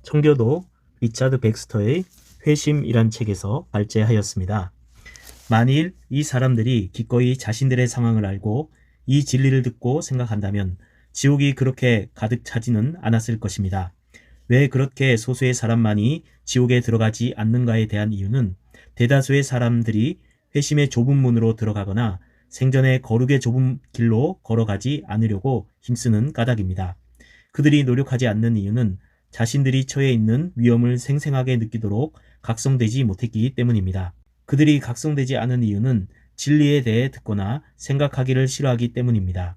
청교도 리차드 백스터의 회심이란 책에서 발제하였습니다. 만일 이 사람들이 기꺼이 자신들의 상황을 알고 이 진리를 듣고 생각한다면 지옥이 그렇게 가득 차지는 않았을 것입니다. 왜 그렇게 소수의 사람만이 지옥에 들어가지 않는가에 대한 이유는 대다수의 사람들이 회심의 좁은 문으로 들어가거나 생전에 거룩의 좁은 길로 걸어가지 않으려고 힘쓰는 까닭입니다. 그들이 노력하지 않는 이유는 자신들이 처해 있는 위험을 생생하게 느끼도록 각성되지 못했기 때문입니다. 그들이 각성되지 않은 이유는 진리에 대해 듣거나 생각하기를 싫어하기 때문입니다.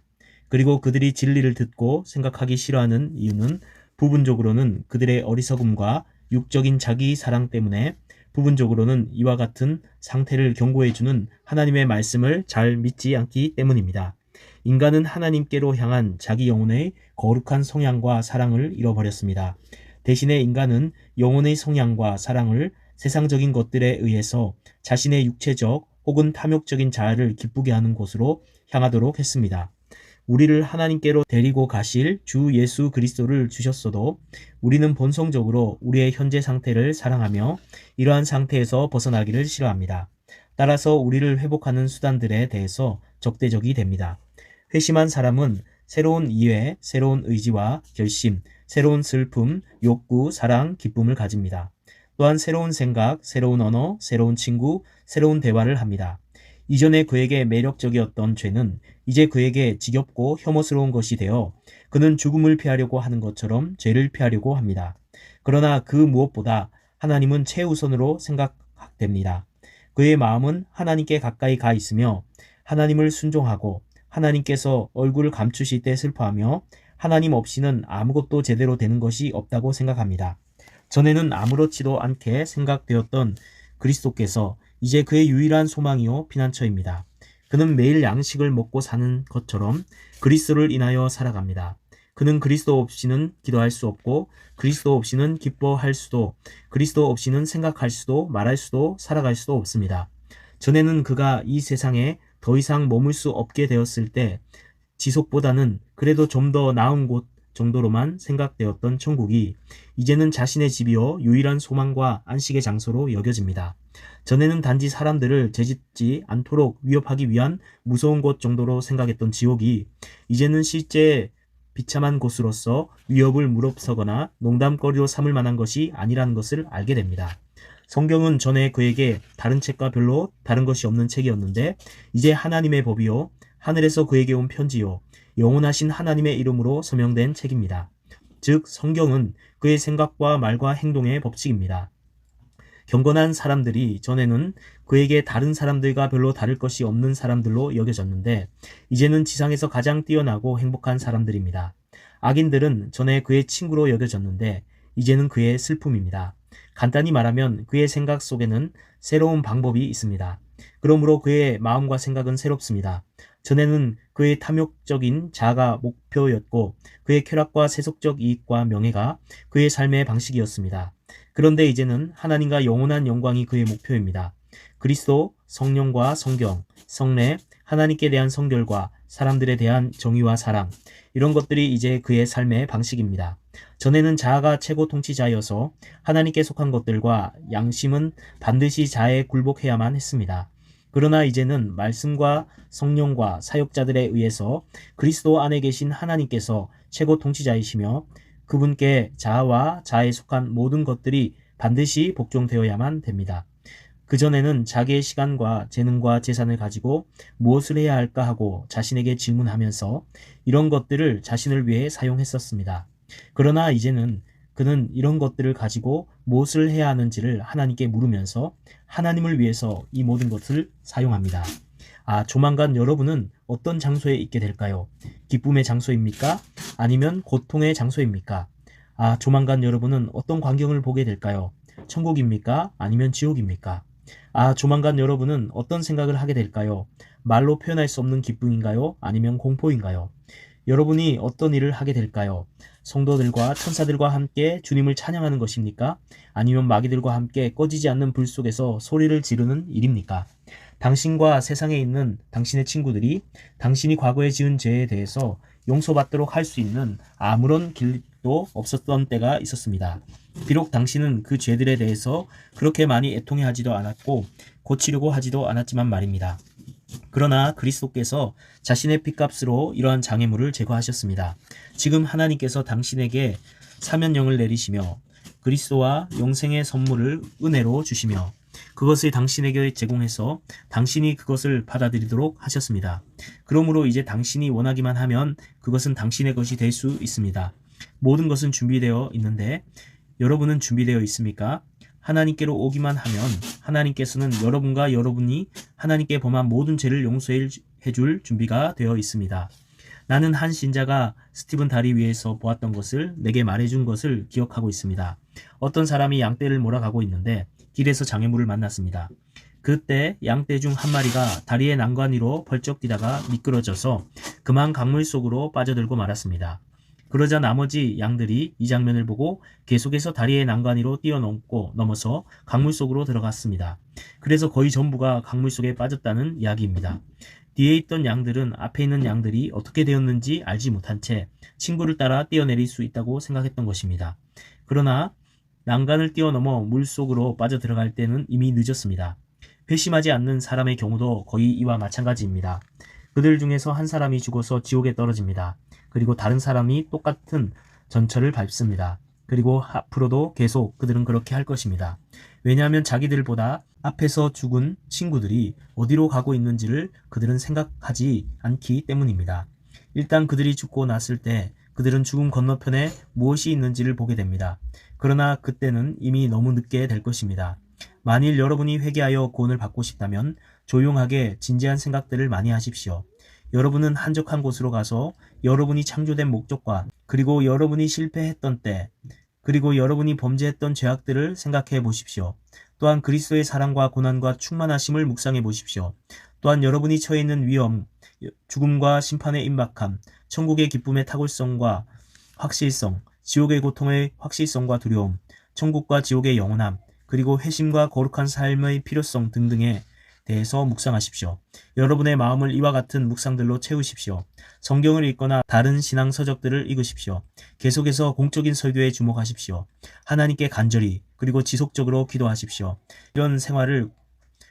그리고 그들이 진리를 듣고 생각하기 싫어하는 이유는 부분적으로는 그들의 어리석음과 육적인 자기 사랑 때문에, 부분적으로는 이와 같은 상태를 경고해주는 하나님의 말씀을 잘 믿지 않기 때문입니다. 인간은 하나님께로 향한 자기 영혼의 거룩한 성향과 사랑을 잃어버렸습니다. 대신에 인간은 영혼의 성향과 사랑을 세상적인 것들에 의해서 자신의 육체적 혹은 탐욕적인 자아를 기쁘게 하는 곳으로 향하도록 했습니다. 우리를 하나님께로 데리고 가실 주 예수 그리스도를 주셨어도 우리는 본성적으로 우리의 현재 상태를 사랑하며 이러한 상태에서 벗어나기를 싫어합니다. 따라서 우리를 회복하는 수단들에 대해서 적대적이 됩니다. 회심한 사람은 새로운 이해, 새로운 의지와 결심, 새로운 슬픔, 욕구, 사랑, 기쁨을 가집니다. 또한 새로운 생각, 새로운 언어, 새로운 친구, 새로운 대화를 합니다. 이전에 그에게 매력적이었던 죄는 이제 그에게 지겹고 혐오스러운 것이 되어 그는 죽음을 피하려고 하는 것처럼 죄를 피하려고 합니다. 그러나 그 무엇보다 하나님은 최우선으로 생각됩니다. 그의 마음은 하나님께 가까이 가 있으며 하나님을 순종하고 하나님께서 얼굴을 감추실 때 슬퍼하며 하나님 없이는 아무것도 제대로 되는 것이 없다고 생각합니다. 전에는 아무렇지도 않게 생각되었던 그리스도께서 이제 그의 유일한 소망이요 피난처입니다. 그는 매일 양식을 먹고 사는 것처럼 그리스도를 인하여 살아갑니다. 그는 그리스도 없이는 기도할 수 없고 그리스도 없이는 기뻐할 수도, 그리스도 없이는 생각할 수도 말할 수도 살아갈 수도 없습니다. 전에는 그가 이 세상에 더 이상 머물 수 없게 되었을 때 지속보다는 그래도 좀 더 나은 곳 정도로만 생각되었던 천국이 이제는 자신의 집이요 유일한 소망과 안식의 장소로 여겨집니다. 전에는 단지 사람들을 죄짓지 않도록 위협하기 위한 무서운 곳 정도로 생각했던 지옥이 이제는 실제 비참한 곳으로서 위협을 무릅쓰거나 농담거리로 삼을 만한 것이 아니라는 것을 알게 됩니다. 성경은 전에 그에게 다른 책과 별로 다른 것이 없는 책이었는데 이제 하나님의 법이요 하늘에서 그에게 온 편지요 영원하신 하나님의 이름으로 서명된 책입니다. 즉 성경은 그의 생각과 말과 행동의 법칙입니다. 경건한 사람들이 전에는 그에게 다른 사람들과 별로 다를 것이 없는 사람들로 여겨졌는데 이제는 지상에서 가장 뛰어나고 행복한 사람들입니다. 악인들은 전에 그의 친구로 여겨졌는데 이제는 그의 슬픔입니다. 간단히 말하면 그의 생각 속에는 새로운 방법이 있습니다. 그러므로 그의 마음과 생각은 새롭습니다. 전에는 그의 탐욕적인 자아가 목표였고 그의 쾌락과 세속적 이익과 명예가 그의 삶의 방식이었습니다. 그런데 이제는 하나님과 영원한 영광이 그의 목표입니다. 그리스도, 성령과 성경, 성례, 하나님께 대한 성결과 사람들에 대한 정의와 사랑, 이런 것들이 이제 그의 삶의 방식입니다. 전에는 자아가 최고 통치자여서 하나님께 속한 것들과 양심은 반드시 자아에 굴복해야만 했습니다. 그러나 이제는 말씀과 성령과 사역자들에 의해서 그리스도 안에 계신 하나님께서 최고 통치자이시며 그분께 자아와 자아에 속한 모든 것들이 반드시 복종되어야만 됩니다. 그전에는 자기의 시간과 재능과 재산을 가지고 무엇을 해야 할까 하고 자신에게 질문하면서 이런 것들을 자신을 위해 사용했었습니다. 그러나 이제는 그는 이런 것들을 가지고 무엇을 해야 하는지를 하나님께 물으면서 하나님을 위해서 이 모든 것을 사용합니다. 조만간 여러분은 어떤 장소에 있게 될까요? 기쁨의 장소입니까? 아니면 고통의 장소입니까? 조만간 여러분은 어떤 광경을 보게 될까요? 천국입니까? 아니면 지옥입니까? 조만간 여러분은 어떤 생각을 하게 될까요? 말로 표현할 수 없는 기쁨인가요? 아니면 공포인가요? 여러분이 어떤 일을 하게 될까요? 성도들과 천사들과 함께 주님을 찬양하는 것입니까? 아니면 마귀들과 함께 꺼지지 않는 불 속에서 소리를 지르는 일입니까? 당신과 세상에 있는 당신의 친구들이 당신이 과거에 지은 죄에 대해서 용서받도록 할 수 있는 아무런 길도 없었던 때가 있었습니다. 비록 당신은 그 죄들에 대해서 그렇게 많이 애통해하지도 않았고 고치려고 하지도 않았지만 말입니다. 그러나 그리스도께서 자신의 핏값으로 이러한 장애물을 제거하셨습니다. 지금 하나님께서 당신에게 사면령을 내리시며 그리스도와 영생의 선물을 은혜로 주시며 그것을 당신에게 제공해서 당신이 그것을 받아들이도록 하셨습니다. 그러므로 이제 당신이 원하기만 하면 그것은 당신의 것이 될 수 있습니다. 모든 것은 준비되어 있는데 여러분은 준비되어 있습니까? 하나님께로 오기만 하면 하나님께서는 여러분과 여러분이 하나님께 범한 모든 죄를 용서해 줄 준비가 되어 있습니다. 나는 한 신자가 스티븐 다리 위에서 보았던 것을 내게 말해준 것을 기억하고 있습니다. 어떤 사람이 양떼를 몰아가고 있는데 길에서 장애물을 만났습니다. 그때 양떼 중 한 마리가 다리의 난간 위로 벌쩍 뛰다가 미끄러져서 그만 강물 속으로 빠져들고 말았습니다. 그러자 나머지 양들이 이 장면을 보고 계속해서 다리의 난간 위로 뛰어넘고 넘어서 강물 속으로 들어갔습니다. 그래서 거의 전부가 강물 속에 빠졌다는 이야기입니다. 뒤에 있던 양들은 앞에 있는 양들이 어떻게 되었는지 알지 못한 채 친구를 따라 뛰어내릴 수 있다고 생각했던 것입니다. 그러나 난간을 뛰어넘어 물속으로 빠져들어갈 때는 이미 늦었습니다. 회심하지 않는 사람의 경우도 거의 이와 마찬가지입니다. 그들 중에서 한 사람이 죽어서 지옥에 떨어집니다. 그리고 다른 사람이 똑같은 전철을 밟습니다. 그리고 앞으로도 계속 그들은 그렇게 할 것입니다. 왜냐하면 자기들보다 앞에서 죽은 친구들이 어디로 가고 있는지를 그들은 생각하지 않기 때문입니다. 일단 그들이 죽고 났을 때 그들은 죽음 건너편에 무엇이 있는지를 보게 됩니다. 그러나 그때는 이미 너무 늦게 될 것입니다. 만일 여러분이 회개하여 구원을 받고 싶다면 조용하게 진지한 생각들을 많이 하십시오. 여러분은 한적한 곳으로 가서 여러분이 창조된 목적과 그리고 여러분이 실패했던 때 그리고 여러분이 범죄했던 죄악들을 생각해 보십시오. 또한 그리스도의 사랑과 고난과 충만하심을 묵상해 보십시오. 또한 여러분이 처해 있는 위험, 죽음과 심판의 임박함, 천국의 기쁨의 탁월성과 확실성, 지옥의 고통의 확실성과 두려움, 천국과 지옥의 영원함, 그리고 회심과 거룩한 삶의 필요성 등등에 대해서 묵상하십시오. 여러분의 마음을 이와 같은 묵상들로 채우십시오. 성경을 읽거나 다른 신앙 서적들을 읽으십시오. 계속해서 공적인 설교에 주목하십시오. 하나님께 간절히 그리고 지속적으로 기도하십시오. 이런 생활을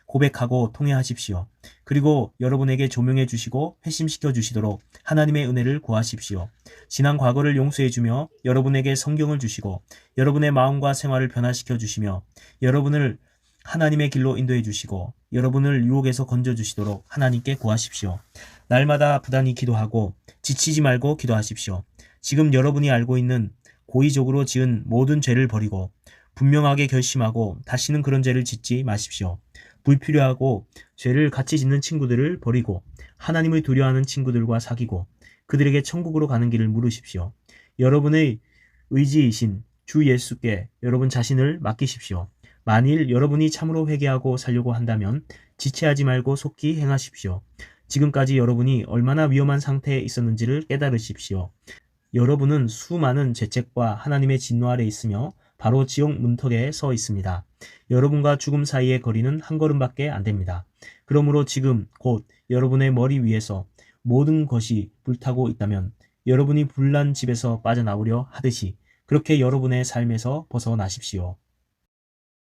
고백하고 통회하십시오. 그리고 여러분에게 조명해 주시고 회심시켜 주시도록 하나님의 은혜를 구하십시오. 지난 과거를 용서해 주며 여러분에게 성경을 주시고 여러분의 마음과 생활을 변화시켜 주시며 여러분을 하나님의 길로 인도해 주시고 여러분을 유혹에서 건져 주시도록 하나님께 구하십시오. 날마다 부단히 기도하고 지치지 말고 기도하십시오. 지금 여러분이 알고 있는 고의적으로 지은 모든 죄를 버리고 분명하게 결심하고 다시는 그런 죄를 짓지 마십시오. 불필요하고 죄를 같이 짓는 친구들을 버리고 하나님을 두려워하는 친구들과 사귀고 그들에게 천국으로 가는 길을 물으십시오. 여러분의 의지이신 주 예수께 여러분 자신을 맡기십시오. 만일 여러분이 참으로 회개하고 살려고 한다면 지체하지 말고 속히 행하십시오. 지금까지 여러분이 얼마나 위험한 상태에 있었는지를 깨달으십시오. 여러분은 수많은 죄책과 하나님의 진노 아래 있으며 바로 지옥 문턱에 서 있습니다. 여러분과 죽음 사이의 거리는 한 걸음밖에 안 됩니다. 그러므로 지금 곧 여러분의 머리 위에서 모든 것이 불타고 있다면 여러분이 불난 집에서 빠져나오려 하듯이 그렇게 여러분의 삶에서 벗어나십시오.